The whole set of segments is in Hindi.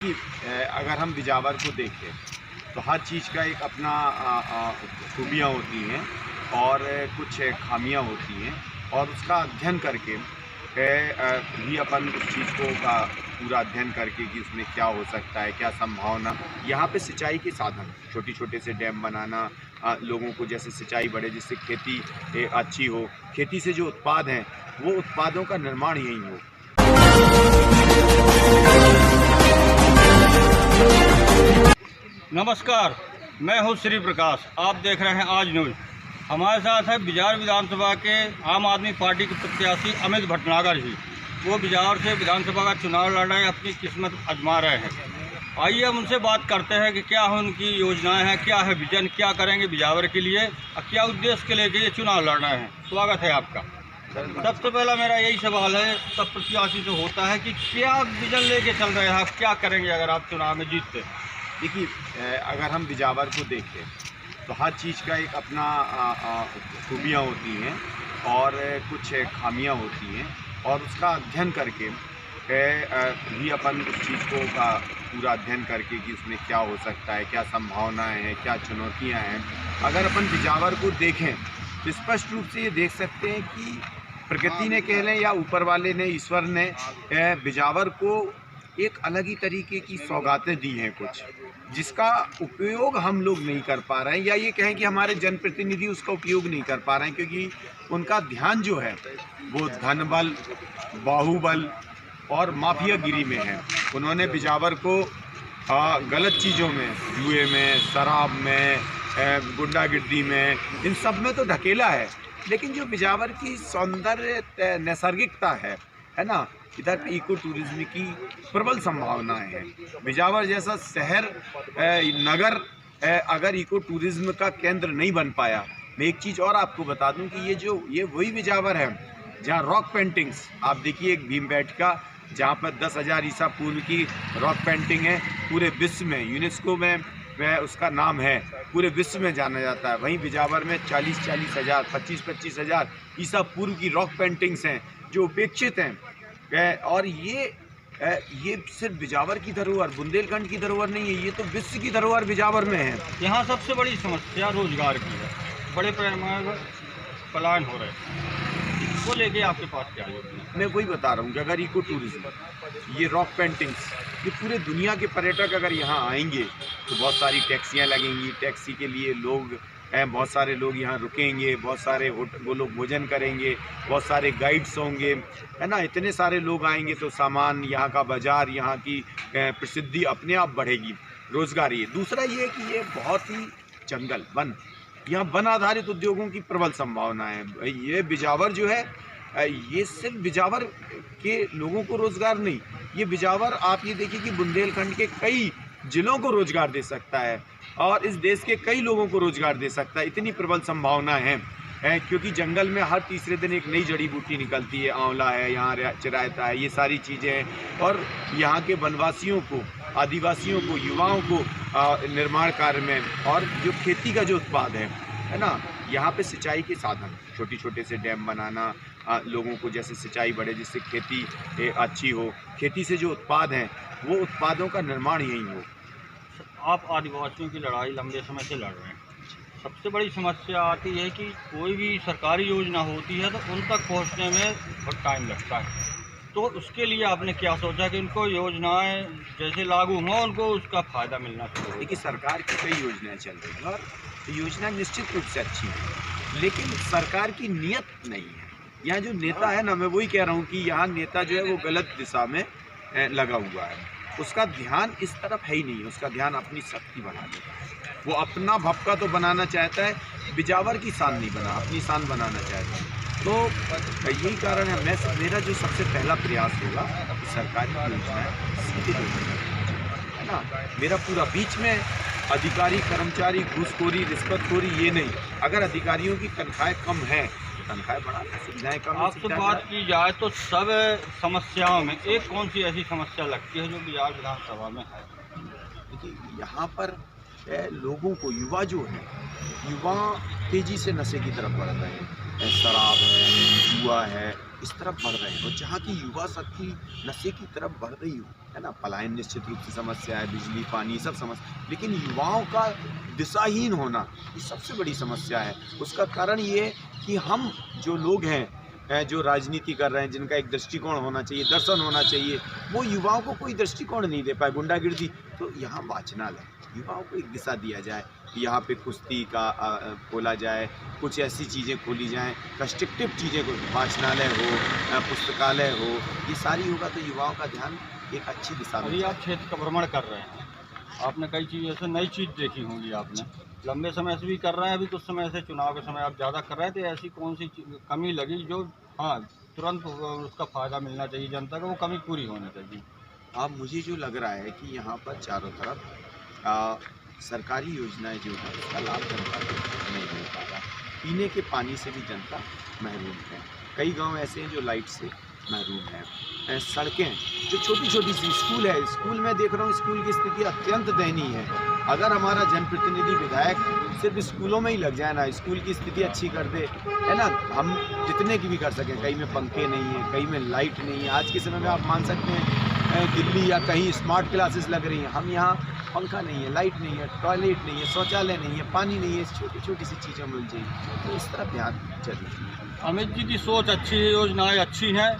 कि अगर हम बिजावर को देखें तो हर चीज़ का एक अपना खूबियाँ होती हैं और कुछ खामियाँ होती हैं और उसका अध्ययन करके ही अपन उस चीज़ को का पूरा अध्ययन करके कि उसमें क्या हो सकता है, क्या संभावना। यहाँ पे सिंचाई के साधन छोटे छोटे से डैम बनाना, लोगों को जैसे सिंचाई बढ़े जिससे खेती अच्छी हो, खेती से जो उत्पाद हैं वो उत्पादों का निर्माण यहीं हो। नमस्कार, मैं हूं श्री प्रकाश। आप देख रहे हैं आज न्यूज़। हमारे साथ है बिजार विधानसभा के आम आदमी पार्टी के प्रत्याशी अमित भटनागर जी। वो बिजार से विधानसभा का चुनाव लड़ रहे हैं, अपनी किस्मत आजमा रहे हैं। आइए हम उनसे बात करते हैं कि क्या है उनकी योजनाएं हैं, क्या है विजन, क्या करेंगे बिजावर के लिए और क्या उद्देश्य के लेके ये चुनाव लड़ रहे हैं। स्वागत है आपका। सबसे पहला मेरा यही सवाल है, सब प्रत्याशी से होता है कि क्या विजन लेके चल रहे हैं आप, क्या करेंगे अगर आप चुनाव में जीतते हैं? देखिए, अगर हम बिजावर को देखें तो हर चीज़ का एक अपना खूबियाँ होती हैं और कुछ खामियाँ होती हैं और उसका अध्ययन करके ही अपन उस चीज़ को का पूरा अध्ययन करके कि उसमें क्या हो सकता है, क्या संभावनाएं हैं, क्या चुनौतियां हैं। अगर अपन बिजावर को देखें तो स्पष्ट रूप से ये देख सकते हैं कि प्रकृति ने कह लें या ऊपर वाले ने, ईश्वर ने बिजावर को एक अलग ही तरीके की सौगातें दी हैं कुछ, जिसका उपयोग हम लोग नहीं कर पा रहे हैं, या ये कहें कि हमारे जनप्रतिनिधि उसका उपयोग नहीं कर पा रहे हैं, क्योंकि उनका ध्यान जो है वो धन बल, बाहुबल और माफियागिरी में है। उन्होंने बिजावर को गलत चीज़ों में, जुए में, शराब में, गुंडागिर्दी में, इन सब में तो ढकेला है। लेकिन जो बिजावर की सौंदर्य नैसर्गिकता है ना, इधर पे इको टूरिज्म की प्रबल संभावनाएं हैं। बिजावर जैसा शहर, नगर अगर इको टूरिज्म का केंद्र नहीं बन पाया। मैं एक चीज़ और आपको बता दूं कि ये वही बिजावर है जहां रॉक पेंटिंग्स, आप देखिए एक भीमबेटका जहां पर 10,000 ईसा पूर्व की रॉक पेंटिंग है, पूरे विश्व में यूनेस्को में उसका नाम है, पूरे विश्व में जाना जाता है। वहीं बिजावर में 40,000 हज़ार, 25,000 हज़ार ईसा पूर्व की रॉक पेंटिंग्स हैं जो उपेक्षित हैं। और ये सिर्फ बिजावर की धरोहर, बुंदेलखंड की धरोहर नहीं है, ये तो विश्व की धरोहर बिजावर में है। यहाँ सबसे बड़ी समस्या रोजगार की है, बड़े पैमाने पर पलायन हो रहे हैं, वो लेके आपके पास क्या योजना है? मैं वही बता रहा हूँ कि अगर इको टूरिज्म, ये रॉक पेंटिंग्स, ये पूरे दुनिया के पर्यटक अगर यहाँ आएंगे तो बहुत सारी टैक्सियाँ लगेंगी, टैक्सी के लिए लोग बहुत सारे लोग यहाँ रुकेंगे, बहुत सारे वो लोग भोजन करेंगे, बहुत सारे गाइड्स होंगे, है ना। इतने सारे लोग आएंगे तो सामान, यहाँ का बाज़ार, यहाँ की प्रसिद्धि अपने आप बढ़ेगी। रोज़गार ये दूसरा ये है कि ये बहुत ही जंगल, वन, यहाँ वन आधारित उद्योगों की प्रबल संभावना है। ये बिजावर जो है, ये सिर्फ बिजावर के लोगों को रोज़गार नहीं, ये बिजावर आप ये देखिए कि बुंदेलखंड के कई जिलों को रोज़गार दे सकता है और इस देश के कई लोगों को रोज़गार दे सकता है। इतनी प्रबल संभावना है क्योंकि जंगल में हर तीसरे दिन एक नई जड़ी बूटी निकलती है। आंवला है, यहाँ चिरायता है, ये सारी चीज़ें हैं। और यहाँ के वनवासियों को, आदिवासियों को, युवाओं को निर्माण कार्य में और जो खेती का जो उत्पाद है ना, यहाँ पे सिंचाई के साधन छोटे छोटे से डैम बनाना, लोगों को जैसे सिंचाई बढ़े जिससे खेती अच्छी हो, खेती से जो उत्पाद हैं वो उत्पादों का निर्माण यहीं हो। आप आदिवासियों की लड़ाई लंबे समय से लड़ रहे हैं। सबसे बड़ी समस्या आती है कि कोई भी सरकारी योजना होती है तो उन तक पहुंचने में बहुत टाइम लगता है। तो उसके लिए आपने क्या सोचा कि उनको योजनाएं जैसे लागू हों, उनको उसका फ़ायदा मिलना चाहिए? देखिए, सरकार की कई योजनाएं चल रही हैं और योजना निश्चित रूप से अच्छी है, लेकिन सरकार की नीयत नहीं है। यहाँ जो नेता है ना, मैं वही कह रहा हूँ कि यहाँ नेता जो है वो गलत दिशा में लगा हुआ है। उसका ध्यान इस तरफ है ही नहीं, उसका ध्यान अपनी शक्ति बढ़ाने का। वो अपना भपका तो बनाना चाहता है, बिजावर की शान नहीं बना, अपनी शान बनाना चाहता है। तो यही कारण है, मेरा जो सबसे पहला प्रयास होगा कि सरकारी योजनाएं सीधे लोगों तक, है ना। मेरा पूरा बीच में अधिकारी कर्मचारी घूसखोरी, रिश्वतखोरी ये नहीं। अगर अधिकारियों की तनख्वाहें कम हैं तो तनख्वाहें बढ़ा, सुविधाएं कम। आपसे बात की जाए तो सब समस्याओं में एक कौन सी ऐसी समस्या लगती है जो बिहार विधानसभा में है? देखिए, यहाँ पर लोगों को, युवा जो है, युवा तेज़ी से नशे की तरफ बढ़ रहे हैं। शराब है, जुआ है, इस तरफ बढ़ रहे हैं, और जहाँ की युवा शक्ति नशे की तरफ बढ़ रही है ना, पलायन निश्चित रूप से समस्या है, बिजली पानी सब समस्या, लेकिन युवाओं का दिशाहीन होना ये सबसे बड़ी समस्या है। उसका कारण ये है कि हम जो लोग हैं, जो राजनीति कर रहे हैं, जिनका एक दृष्टिकोण होना चाहिए, दर्शन होना चाहिए, वो युवाओं को कोई दृष्टिकोण नहीं दे पाए, गुंडागिर्दी। तो यहाँ वाचनालय, युवाओं को एक दिशा दिया जाए, यहाँ पे कुश्ती का खोला जाए, कुछ ऐसी चीज़ें खोली जाएं, कंस्ट्रक्टिव चीज़ें, वाचनालय हो, पुस्तकालय हो, ये सारी होगा तो युवाओं का ध्यान एक अच्छी दिशा में। अभी आप क्षेत्र का भ्रमण कर रहे हैं, आपने कई चीज़ ऐसे नई चीज़ देखी होंगी, आपने लंबे समय से भी कर रहे हैं, अभी कुछ समय से चुनाव के समय आप ज़्यादा कर रहे हैं, तो ऐसी कौन सी कमी लगी जो हाँ तुरंत उसका फ़ायदा मिलना चाहिए जनता को, वो कमी पूरी होनी चाहिए? अब मुझे जो लग रहा है कि यहाँ पर चारों तरफ सरकारी योजनाएं जो हैं उसका लाभ जनता को नहीं मिल पा रहा। पीने के पानी से भी जनता महरूम है। कई गांव ऐसे हैं जो लाइट से महरूम हैं। सड़कें जो छोटी छोटी सी, स्कूल है, स्कूल में देख रहा हूँ स्कूल की स्थिति अत्यंत दयनीय है। अगर हमारा जनप्रतिनिधि विधायक सिर्फ स्कूलों में ही लग जाए ना, स्कूल की स्थिति अच्छी कर दे, है ना, हम जितने की भी कर सकें। कहीं में पंखे नहीं है, कहीं में लाइट नहीं है। आज के समय में आप मान सकते हैं दिल्ली या कहीं स्मार्ट क्लासेस लग रही हैं, हम यहाँ पंखा नहीं है, लाइट नहीं है, टॉयलेट नहीं है, शौचालय नहीं है, पानी नहीं है, छोटी छोटी सी चीज़ें मिल जाएगी। तो इस तरफ ध्यान चाहिए। अमित जी की सोच अच्छी है, योजनाएं अच्छी हैं।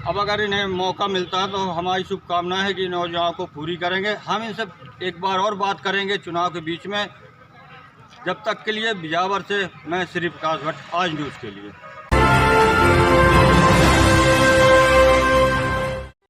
अब अगर इन्हें मौका मिलता है तो हमारी शुभकामनाएं है कि इन योजनाओं को पूरी करेंगे। हम इनसे एक बार और बात करेंगे चुनाव के बीच में। जब तक के लिए बिजावर से मैं श्री प्रकाश भट्ट, आज न्यूज़ के लिए।